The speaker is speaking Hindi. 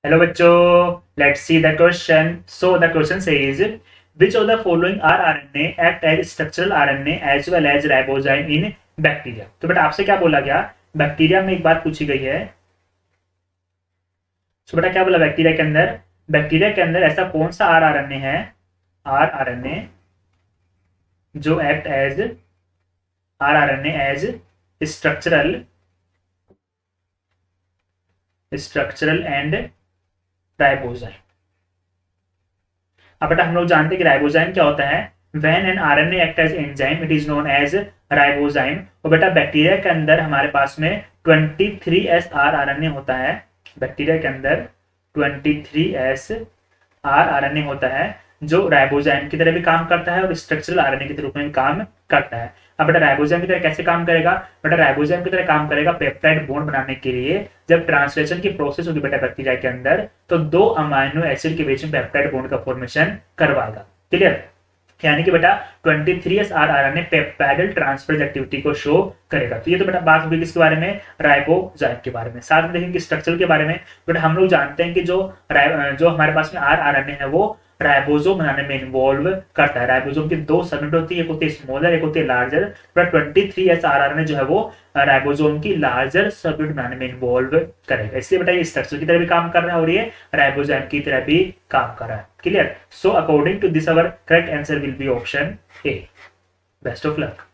हेलो बच्चों, let's see the question. So the question says which of the following are RNA act as structural RNA as well as ribozyme in bacteria. तो बेटा आपसे क्या बोला गया, बैक्टीरिया में एक बात पूछी गई है. तो बेटा क्या बोला बैक्टीरिया के अंदर ऐसा कौन सा आरएनए है, आरएनए जो act as RNA as structural and ribozyme. अब बेटा हम लोग जानते हैं कि राइबोजाइम क्या होता है. When an RNA act as enzyme it is known as ribozyme. और बेटा बैक्टीरिया के अंदर हमारे पास में 23S आरएनए होता है. बैक्टीरिया के अंदर 23S आरएनए होता है जो राइबोजाइम की तरह भी काम करता है और स्ट्रक्चरल आरएनए के रूप में काम करता है. अब बेटा राइबोजाइम की तरह कैसे काम करेगा, बेटा राइबोजाइम की तरह काम करेगा पेप्टाइड बॉन्ड बनाने के लिए. जब ट्रांसलेशन की प्रोसेस होगी बेटा बैक्टीरिया के अंदर तो दो अमाइनो एसिड के बीच में पेप्टाइड बॉन्ड का फॉर्मेशन करवाएगा. क्लियर. यानी कि बेटा 23S RNA peptidyl transference activity को शो करेगा. तो ये तो बेटा बात होगी किसके बारे में, राइबोजाइम के बारे में. साथ में देखेंगे स्ट्रक्चर के बारे में. बेटा हम लोग जानते हैं कि जो हमारे पास में आरएनए है वो राइबोसोम बनाने में इन्वॉल्व करता है. राइबोसोम की दो सबयूनिट होती है, एक होती है स्मॉलर, एक होती है लार्जर. 23S आरएनए जो है वो राइबोसोम की लार्जर सबयूनिट बनाने में इन्वॉल्व करेगा. इसलिए बेटा ये स्ट्रक्चर की तरह भी काम कर रहा है और ये राइबोसोम की तरह भी काम कर रहा है. Clear. So according to this our correct answer will be option A. Best of luck.